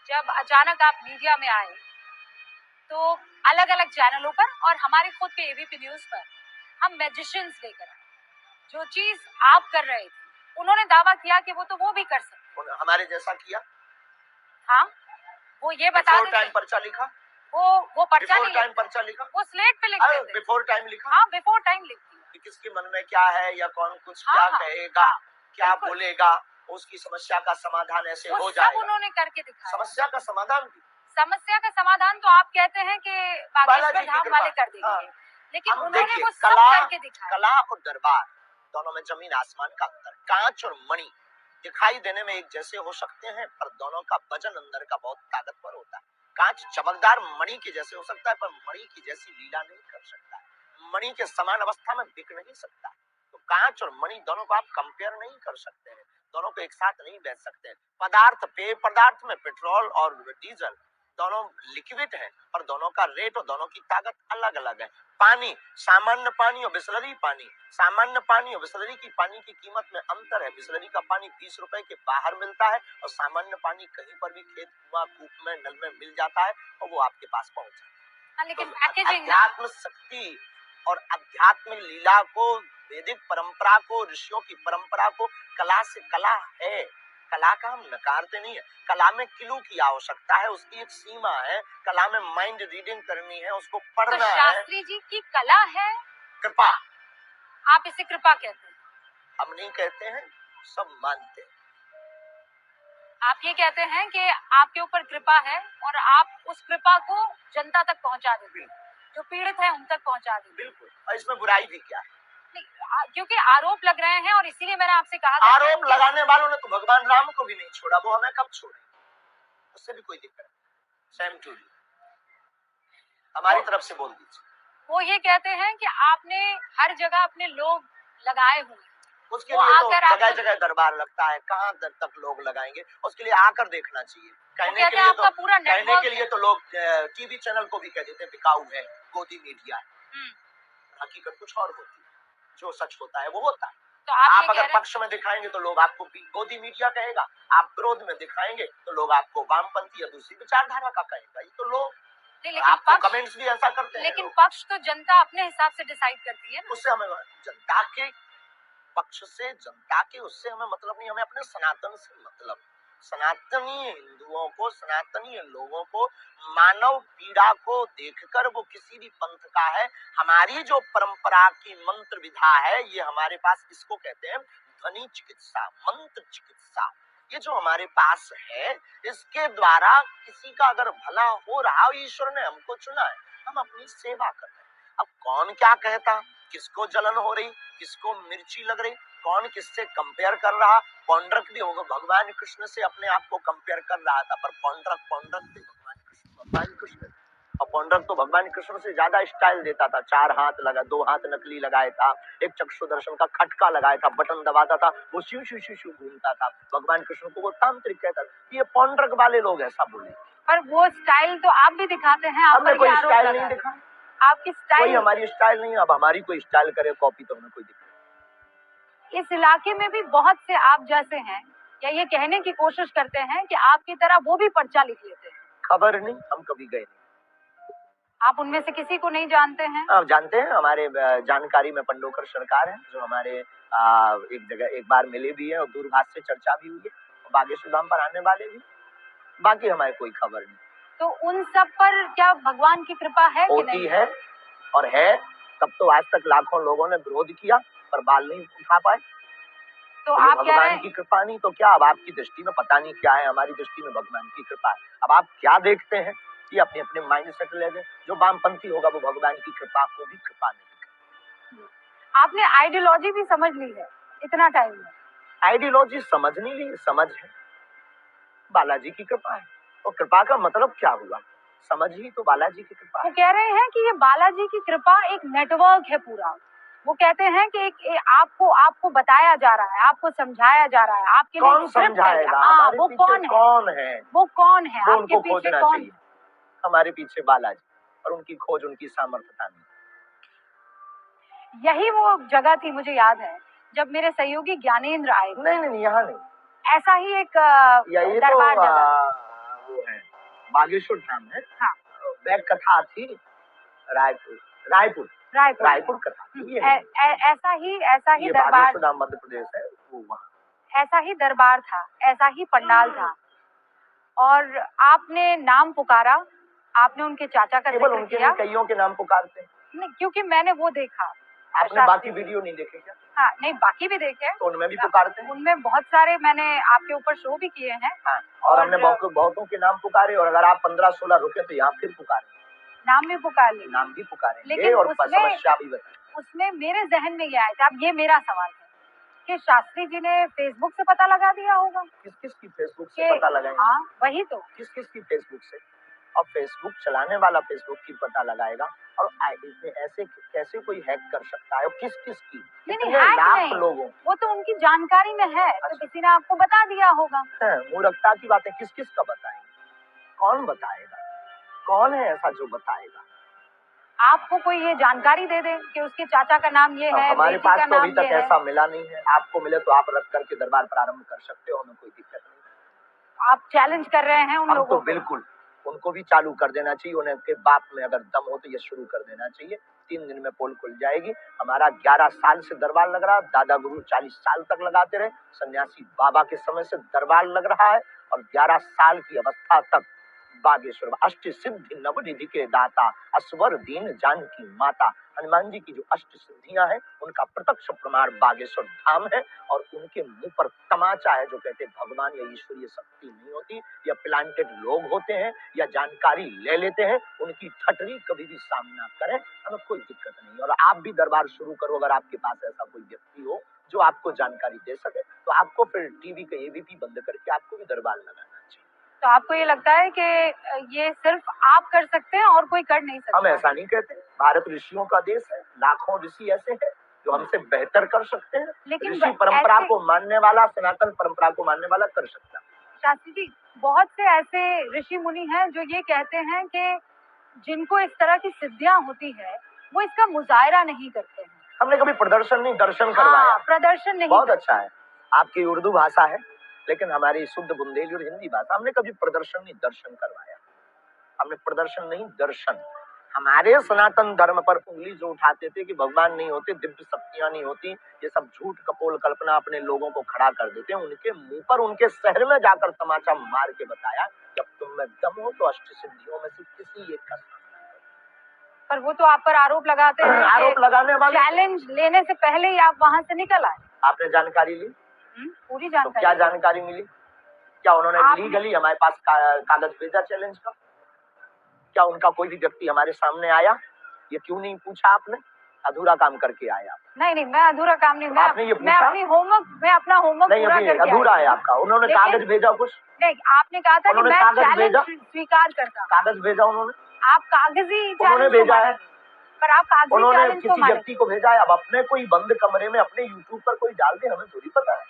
जब अचानक आप मीडिया में आए तो अलग अलग चैनलों पर और हमारे खुद के एबीपी न्यूज पर हम मैजिशियंस लेकर आए। जो चीज आप कर रहे थे उन्होंने दावा किया कि वो भी कर सकते। हमारे जैसा किया। हाँ, वो ये बता देते। टाइम पर्चा लिखा। वो पर्चा नहीं टाइम पर्चा लिखा। वो स्लेट पे लिखते थे। बिफोर टाइम लिखा। हाँ, बिफोर टाइम लिखती है। किसके मन में क्या है या कौन कुछ क्या कहेगा, क्या बोलेगा, उसकी समस्या का समाधान ऐसे हो जाएगा। सब उन्होंने करके दिखाया। समस्या का समाधान तो आप कहते हैं कि बागेश्वर धाम वाले कर देंगे, लेकिन उन्होंने वो सब करके दिखाया। कला और दरबार दोनों में जमीन आसमान का अंतर। कांच और मणि दिखाई देने में एक जैसे हो सकते हैं, पर दोनों का वजन अंदर का बहुत ताकतवर होता है। कांच चमकदार मणि के जैसे हो सकता है, पर मणि की जैसी लीला नहीं कर सकता। मणि के समान अवस्था में बिक नहीं सकता। तो कांच और मणि दोनों को आप कंपेयर नहीं कर सकते हैं, दोनों को एक साथ नहीं बेच सकते। पेय पदार्थ में पेट्रोल और डीजल दोनों लिक्विड है, और दोनों का रेट और दोनों की ताकत अलग अलग है। पानी, सामान्य पानी और बिसलरी पानी, सामान्य पानी और बिसलरी की पानी की कीमत में अंतर है। बिसलरी का पानी 20 रुपए के बाहर मिलता है, और सामान्य पानी कहीं पर भी खेत, कुआं, कूप में, नल में मिल जाता है और वो आपके पास पहुंच जाता है। लेकिन तो अध्यात्म शक्ति और अध्यात्म लीला को, वैदिक परंपरा को, ऋषियों की परंपरा को, कला से कला है। कला का हम नकारते नहीं है। कला में किलो की आवश्यकता है, उसकी एक सीमा है। कला में माइंड रीडिंग करनी है, उसको पढ़ना है। शास्त्री जी की कला है कृपा। आप इसे कृपा कहते हैं? हम नहीं कहते हैं, सब मानते हैं। आप ये कहते हैं कि आपके ऊपर कृपा है और आप उस कृपा को जनता तक पहुंचा देते हैं, जो पीड़ित है उन तक पहुंचा देते। बिल्कुल। और इसमें बुराई भी क्या है? क्योंकि आरोप लग रहे हैं, और इसीलिए मैंने आपसे कहा था। आरोप लगाने वालों ने तो भगवान राम को भी नहीं छोड़ा, वो हमें कब छोड़े? उससे भी कोई दिक्कत नहीं। सेम टू यू, हमारी तरफ से बोल दीजिए। वो ये कहते हैं कि आपने हर जगह अपने लोग लगाए हुए, उसके लिए तो जगह जगह दरबार लगता है, कहाँ तक लोग लगाएंगे? उसके लिए आकर देखना चाहिए। कहने के लिए तो लोग टीवी चैनल को भी कह देते हैं बिकाऊ है, गोदी मीडिया है। हकीकत कुछ और होती है, जो सच होता है वो होता है। तो आप अगर पक्ष में दिखाएंगे तो लोग आपको गोदी मीडिया कहेगा, आप विरोध में दिखाएंगे तो लोग आपको वामपंथी या दूसरी विचारधारा का कहेगा। ये तो लोग आपको कमेंट्स भी ऐसा करते हैं। लेकिन पक्ष तो जनता अपने हिसाब से डिसाइड करती है। उससे हमें जनता के पक्ष से, जनता के उससे हमें मतलब नहीं, हमें अपने सनातन से मतलब। सनातनी हिंदुओं को, सनातनी लोगों को, मानव पीड़ा को देखकर वो किसी भी पंथ का है। हमारी जो परंपरा की मंत्र विधा है, ये हमारे पास इसको कहते हैं ध्वनि चिकित्सा, मंत्र चिकित्सा। ये जो हमारे पास है, इसके द्वारा किसी का अगर भला हो रहा, ईश्वर ने हमको चुना है, हम अपनी सेवा कर रहे हैं। अब कौन क्या कहता, किसको जलन हो रही, किसको मिर्ची लग रही, कौन किससे कंपेयर कर रहा। पौंड्रक भी होगा भगवान कृष्ण से अपने आप को कंपेयर कर रहा था, पर पौंड्रक थे भगवान कृष्ण। और पौंड्रक तो भगवान कृष्ण से ज्यादा स्टाइल देता था। 4 हाथ लगा, 2 हाथ नकली लगाया था, एक चक्षु दर्शन का खटका लगाया था, बटन दबाता था, वो शिव शिव शिव शिव घूमता था। भगवान कृष्ण को वो तांत्रिक कहता था। ये पौंड्रक वाले लोग ऐसा बोले। पर वो स्टाइल तो आप भी दिखाते हैं। हमने कोई स्टाइल नहीं दिखा। आपकी स्टाइल, कोई हमारी स्टाइल नहीं। अब हमारी कोई स्टाइल करे कॉपी तो हमें कोई दिक्कत। इस इलाके में भी बहुत से आप जैसे हैं, या ये कहने की कोशिश करते हैं कि आपकी तरह वो भी पर्चा लिख लेते हैं। खबर नहीं, हम कभी गए नहीं। आप उनमें से किसी को नहीं जानते हैं? आप जानते हैं, हमारे जानकारी में पंडोकर सरकार है, जो हमारे एक जगह एक बार मिले भी है और दूरभाष से चर्चा भी हुई है, बागेश्वर धाम पर आने वाले भी। बाकी हमारे कोई खबर नहीं। तो उन सब पर क्या भगवान की कृपा है कि नहीं? है और है। तब तो आज तक लाखों लोगों ने विरोध किया, पर बाल नहीं उठा पाए। तो आप भगवान की कृपा नहीं तो क्या? अब आपकी दृष्टि में पता नहीं क्या है, हमारी दृष्टि में भगवान की कृपा है। अब आप क्या देखते हैं, ये अपने अपने माइंड सेट ले लें। जो वामपंथी होगा वो भगवान की कृपा को भी कृपा नहीं करेगा। आपने आइडियोलॉजी भी समझ ली है इतना टाइम में? आइडियोलॉजी समझ नहीं ली, समझ है बालाजी की कृपा है। और कृपा का मतलब क्या हुआ? समझ ही तो बालाजी की कृपा। वो कह रहे हैं कि ये बालाजी की कृपा एक नेटवर्क है पूरा। वो कहते हैं कि एक आपको बताया जा रहा है, आपको समझाया जा रहा है, आपके कौन समझाएगा? वो कौन है? वो कौन है आपके पीछे? कौन है? हमारे पीछे बालाजी, और उनकी खोज, उनकी सामर्थ्यता नहीं। यही वो जगह थी, मुझे याद है, जब मेरे सहयोगी ज्ञानेंद्र आए। नहीं, यहाँ नहीं। ऐसा ही एक दरबार जगह वो है बागेश्वर धाम है। हाँ। बैग कथा थी रायपुर रायपुर रायपुर रायपुर कथा थी ये नहीं। ऐसा ही ये दरबार, बागेश्वर धाम मध्य प्रदेश है, वो वहाँ। ऐसा ही दरबार था, ऐसा ही पंडाल था, और आपने नाम पुकारा, आपने उनके चाचा का केवल जिक्र उनके किया। नहीं, कईयों के नाम पुकारते हैं। नहीं, क्योंकि मैंने वो देखा। आपने शास्त्री बाकी जी। वीडियो नहीं देखे क्या? हाँ, नहीं बाकी भी देखे, तो उनमें भी पुकारते हैं। उनमें बहुत सारे मैंने आपके ऊपर शो भी किए हैं। हाँ, और हमने बहुतों के नाम पुकारे, और अगर आप 15-16 रुके तो यहाँ फिर पुकारे, नाम भी पुकार लिए, नाम भी पुकारे, लेकिन और उसमें समस्या भी बताए। उसमें मेरे जहन में ये आया था, अब ये मेरा सवाल है कि शास्त्री जी ने फेसबुक से पता लगा दिया होगा। किस किस की फेसबुक से पता लगाएंगे? हाँ, वही तो, किस किस की फेसबुक से? और फेसबुक चलाने वाला फेसबुक की पता लगाएगा, और ऐसे कैसे कोई हैक कर सकता है? किस किस की? नहीं, लाख लोगों, वो तो उनकी जानकारी में है। अच्छा। तो किसी ने आपको बता दिया होगा। मूर्खता की बातें किस किस का बताएंगे? कौन बताएगा? कौन है ऐसा जो बताएगा? आपको कोई ये जानकारी दे दे कि उसके चाचा का नाम ये है, हमारे बेटी पास का तो अभी नाम तक ये ऐसा मिला नहीं है। आपको मिले तो आप रख करके दरबार प्रारंभ कर सकते हो, हमें कोई दिक्कत नहीं। आप चैलेंज कर रहे हैं उन हम लोगों तो को? बिल्कुल, उनको भी चालू कर देना चाहिए। उन्हें के बाप में अगर दम हो तो ये शुरू कर देना चाहिए। 3 दिन में पोल खुल जाएगी। हमारा 11 साल से दरबार लग रहा है, दादा गुरु 40 साल तक लगाते रहे, सन्यासी बाबा के समय से दरबार लग रहा है, और 11 साल की अवस्था तक बागेश्वर अष्ट सिद्धि नवनिधि के दाता, असवर दीन जानकी माता, हनुमान जी की जो अष्ट सिद्धियां हैं उनका प्रत्यक्ष प्रमाण बागेश्वर धाम है। और उनके मुंह पर तमाचा है जो कहते हैं भगवान या ईश्वरीय शक्ति नहीं होती, या प्लांटेड लोग होते हैं, या जानकारी ले लेते हैं। उनकी ठटरी कभी भी सामना करें, हमें कोई दिक्कत नहीं। और आप भी दरबार शुरू करो, अगर आपके पास ऐसा कोई व्यक्ति हो जो आपको जानकारी दे सके, तो आपको फिर टीवी का एबीपी बंद करके आपको भी दरबार लगाना चाहिए। तो आपको ये लगता है कि ये सिर्फ आप कर सकते हैं और कोई कर नहीं सकता? हम ऐसा नहीं कहते। भारत ऋषियों का देश है, लाखों ऋषि ऐसे हैं जो हमसे बेहतर कर सकते हैं। लेकिन ऋषि परंपरा को मानने वाला, सनातन परंपरा को मानने वाला कर सकता है। शास्त्री जी, बहुत से ऐसे ऋषि मुनि हैं जो ये कहते हैं कि जिनको इस तरह की सिद्धियां होती है वो इसका मुजाहिरा नहीं करते हैं। हमने कभी प्रदर्शन नहीं, दर्शन करवाया। प्रदर्शन नहीं। बहुत अच्छा है, आपकी उर्दू भाषा है, लेकिन हमारी शुद्ध बुंदेली और हिंदी भाषा, हमने कभी प्रदर्शन नहीं, दर्शन करवाया। हमने प्रदर्शन नहीं, दर्शन। हमारे सनातन धर्म पर उंगली जो उठाते थे कि भगवान नहीं होते, दिव्य शक्तियां नहीं होती, ये सब झूठ कपोल कल्पना अपने लोगों को खड़ा कर देते हैं, उनके मुंह पर उनके शहर में जाकर तमाचा मार के बताया, जब तुम में दम हो तो अष्ट सिद्धियों में से किसी एक का। पर वो तो आप पर आरोप लगाते हैं। आरोप लगाने वाले चैलेंज लेने से पहले ही आप वहां से निकल आए। आपने जानकारी ली? पूरी जानकारी। तो क्या जानकारी मिली? क्या उन्होंने लीगली हमारे पास कागज भेजा चैलेंज का? क्या उनका कोई भी व्यक्ति हमारे सामने आया? ये क्यों नहीं पूछा आपने? अधूरा काम करके आया। नहीं, मैं अधूरा काम नहीं, मैं अपना होमवर्क पूरा करके अधूरा है आपका। उन्होंने कागज भेजा कुछ? नहीं, आपने कहा था कि मैं चैलेंज स्वीकार करता हूं। कागज भेजा उन्होंने? आप कागजी उन्होंने भेजा है, पर आप कागजी उन्होंने चैलेंज किसी व्यक्ति को भेजा है। अब अपने कोई बंद कमरे में अपने यूट्यूब पर कोई डाल दे, हमें थोड़ी पता है।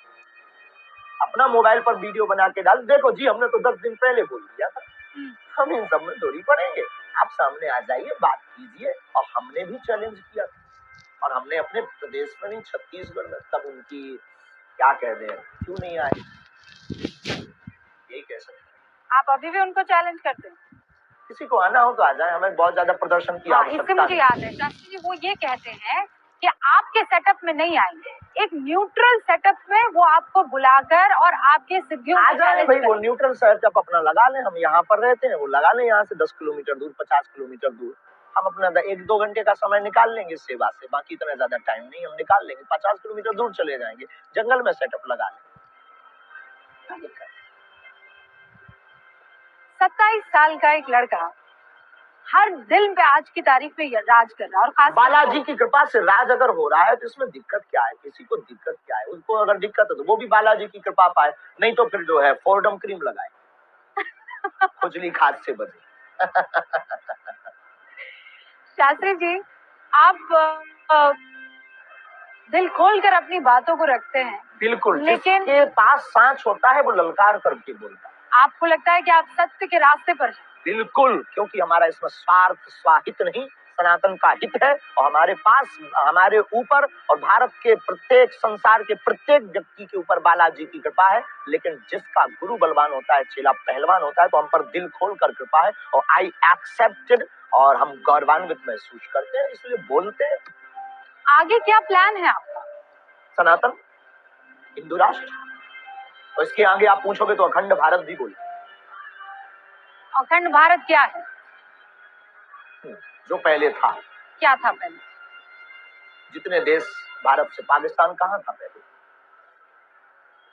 अपना मोबाइल पर वीडियो बना के डाल, देखो जी हमने तो 10 दिन पहले बोल दिया था। हम इन सब में थोड़ी पड़ेंगे। आप सामने आ जाइए, बात कीजिए। और हमने भी चैलेंज किया था, और हमने अपने प्रदेश में नहीं, छत्तीसगढ़ में, तब उनकी क्या कह दें, क्यों नहीं आए, यही कह सकते हैं। आप अभी भी उनको चैलेंज करते हैं? किसी को आना हो तो आ जाए, हमें बहुत ज्यादा प्रदर्शन की आवश्यकता इससे मुझे याद है शास्त्री जी, वो ये कहते हैं कि आपके सेटअप में नहीं आएंगे, एक न्यूट्रल सेटअप में वो आपको बुलाकर और आपके सिद्धियों आ जाए भाई। वो न्यूट्रल सेटअप अपना लगा लें, हम यहाँ पर रहते हैं, वो लगा लें यहाँ से 10 किलोमीटर दूर, 50 किलोमीटर दूर। हम अपना 1-2 घंटे का समय निकाल लेंगे सेवा से, बाकी इतना ज्यादा टाइम नहीं, हम निकाल लेंगे। 50 किलोमीटर दूर चले जाएंगे, जंगल में सेटअप लगा लेंगे। 27 साल का एक लड़का हर दिल पे आज की तारीख में राज कर रहा है, और खास बालाजी की कृपा से राज अगर हो रहा है तो इसमें दिक्कत क्या है? किसी को दिक्कत क्या है? उसको अगर दिक्कत है तो वो भी बालाजी की कृपा पाए, नहीं तो फिर जो है फोर्डम क्रीम लगाए, खुजली खाद से बचे। शास्त्री जी, आप दिल खोलकर अपनी बातों को रखते हैं। बिल्कुल, लेकिन जिसके पास सांच होता है वो ललकार करके बोलता है। आपको लगता है कि आप सत्य के रास्ते पर हैं? बिल्कुल, क्योंकि हमारा इसमें स्वार्थ स्वाहित नहीं, सनातन का हित है और हमारे पास, हमारे ऊपर और भारत के प्रत्येक, संसार के प्रत्येक व्यक्ति के ऊपर बालाजी की कृपा है। लेकिन जिसका गुरु बलवान होता है, चेला पहलवान होता है, तो हम पर दिल खोल कर कृपा है और आई एक्सेप्टेड, और हम गौरवान्वित महसूस करते हैं, इसलिए बोलते हैं। आगे क्या प्लान है आपका? सनातन, हिंदू राष्ट्र, और इसके आगे आप पूछोगे तो अखंड भारत भी बोले। अखंड भारत क्या है? जो पहले था। क्या था पहले? जितने देश भारत से, पाकिस्तान कहाँ था पहले?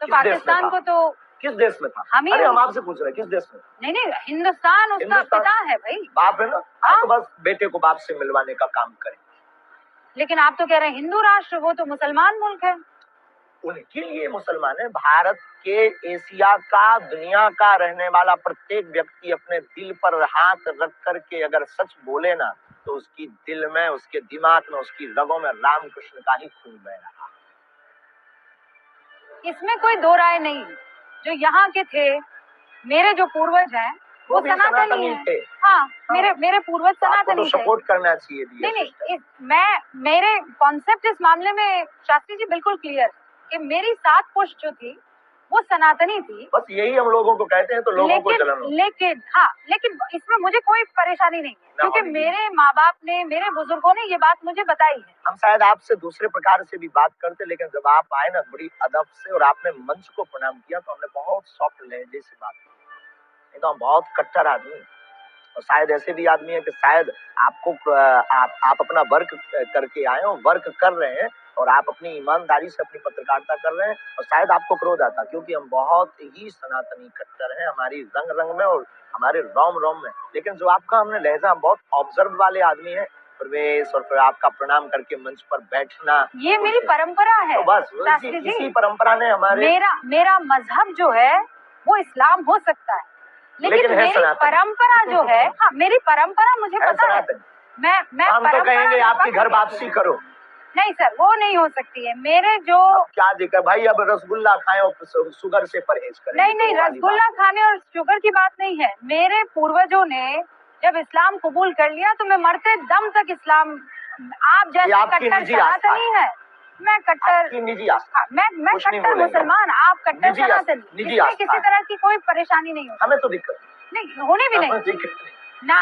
तो पाकिस्तान को तो किस देश में था? अरे हम आपसे पूछ रहे हैं किस देश में? नहीं, हिंदुस्तान उसका पिता है भाई, बाप है ना। हाँ? तो बस बेटे को बाप से मिलवाने का काम करें। लेकिन आप तो कह रहे हैं हिंदू राष्ट्र, वो तो मुसलमान मुल्क है। उनके लिए मुसलमान है। भारत के, एशिया का, दुनिया का रहने वाला प्रत्येक व्यक्ति अपने दिल पर हाथ रख करके अगर सच बोले ना, तो उसकी दिल में, उसके दिमाग में, उसकी रगों में रामकृष्ण का ही खून बह रहा। इसमें कोई दो राय नहीं। जो यहाँ के थे, मेरे जो पूर्वज हैं, वो सनातनी थे। हाँ, मेरे पूर्वज सनातनी थे। सपोर्ट करना चाहिए। नहीं, मेरे कॉन्सेप्ट इस मामले में शास्त्री जी बिल्कुल क्लियर है कि मेरी 7 पुश्त जो थी वो सनातनी थी। बस यही हम लोगों को कहते हैं, तो लोगों को जलन होती है। लेकिन इसमें मुझे कोई परेशानी नहीं है, क्योंकि मेरे माँ बाप ने, मेरे बुजुर्गों ने ये बात मुझे बताई है। हम शायद आपसे दूसरे प्रकार से भी बात करते, लेकिन जब आप आए ना बड़ी अदब से और आपने मंच को प्रणाम किया, तो हमने बहुत सॉफ्ट लहजे से बात की। नहीं तो हम बहुत कट्टर आदमी, और शायद ऐसे भी आदमी है कि शायद आपको आप अपना वर्क करके आए हो, वर्क कर रहे हैं, और आप अपनी ईमानदारी से अपनी पत्रकारिता कर रहे हैं, और शायद आपको क्रोध आता, क्योंकि हम बहुत ही सनातनी कट्टर हैं, हमारी रंग रंग में और हमारे रोम रोम में। लेकिन जो आपका हमने लहजा, बहुत ऑब्जर्व वाले आदमी है, प्रवेश, और फिर आपका प्रणाम करके मंच पर बैठना, ये मेरी परंपरा है। तो बस इसी परंपरा ने हमारे, मेरा मजहब जो है वो इस्लाम हो सकता है, लेकिन मेरी परंपरा जो है, हाँ, मेरी परंपरा मुझे पता है। मैं हम तो कहेंगे आपकी घर वापसी करो। नहीं सर, वो नहीं हो सकती है। मेरे जो क्या दिक्कत भाई, अब रसगुल्ला खाएं और शुगर से परहेज करें। नहीं, रसगुल्ला खाने और शुगर की बात नहीं है। मेरे पूर्वजों ने जब इस्लाम कबूल कर लिया, तो मैं मरते दम तक इस्लाम, आप जैसे कट्टर सनातनी है, मैं कट्टर निजी आस्था, मैं कट्टर मुसलमान, आप कट्टर सनातनी, इसमें किसी तरह की कोई परेशानी नहीं होती। हमें तो दिक्कत नहीं, होने भी नहीं ना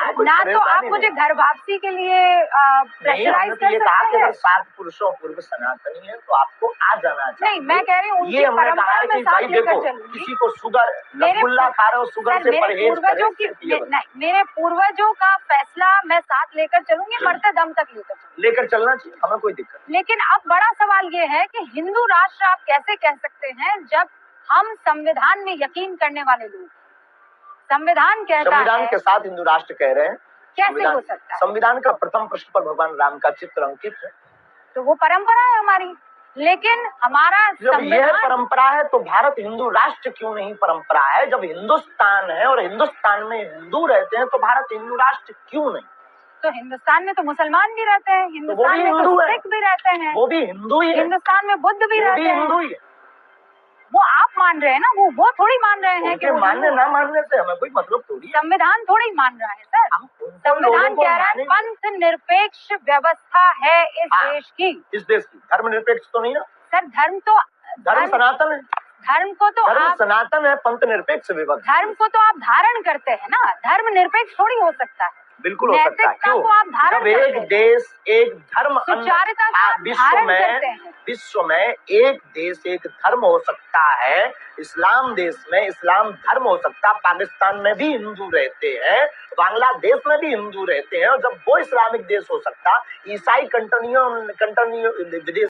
तो आप मुझे घर वापसी के लिए प्रेशराइज कर सकते हैं। 7 पुरुषों पूर्व सनातनी है, तो आपको आ जाना चाहिए। नहीं, मैं कह रही हूँ उनकी परंपरा में साथ लेकर चलूंगी। किसी को शुगर, रसगुल्ला खा रहे हो, शुगर से परहेज करें। मेरे पूर्वजों का फैसला मैं साथ लेकर चलूंगी, मरते दम तक लेकर चलना चाहिए, हमें कोई दिक्कत। लेकिन अब बड़ा सवाल ये है कि हिंदू राष्ट्र आप कैसे कह सकते हैं, जब हम संविधान में यकीन करने वाले लोग, संविधान कहता है, संविधान के साथ हिंदू राष्ट्र कह रहे हैं, कैसे हो सकता है? संविधान का प्रथम पृष्ठ पर भगवान राम का चित्र अंकित है, तो वो परंपरा है हमारी। लेकिन हमारा जब यह परंपरा है, तो भारत हिंदू राष्ट्र क्यों नहीं परंपरा है? जब हिंदुस्तान है और हिंदुस्तान में हिंदू रहते हैं, तो भारत हिंदू राष्ट्र क्यों नहीं? तो हिंदुस्तान में तो मुसलमान भी रहते हैं, हिंदुस्तान में तो सिख भी रहते हैं, वो भी हिंदू ही है। हिंदुस्तान में बुद्ध भी रहते हैं, हिंदू ही है। वो आप मान रहे हैं ना, वो थोड़ी मान रहे हैं कि मानने ना मानने से हमें कोई मतलब थोड़ी। संविधान थोड़ी मान रहा है सर, संविधान कह रहा है पंथ निरपेक्ष व्यवस्था है इस देश की। इस देश की धर्म निरपेक्ष तो नहीं ना सर? धर्म सनातन है। धर्म को तो आप सनातन है, पंथ निरपेक्ष व्यवस्था। धर्म को तो आप धारण करते हैं ना, धर्म निरपेक्ष थोड़ी हो सकता है। बिल्कुल हो सकता है। क्यों? जब एक देश एक धर्म, विश्व में एक देश एक धर्म हो सकता है। इस्लाम देश में इस्लाम धर्म हो सकता है। पाकिस्तान में भी हिंदू रहते हैं, बांग्लादेश में भी हिंदू रहते हैं, और जब वो इस्लामिक देश हो सकता, ईसाई कंट्री विदेश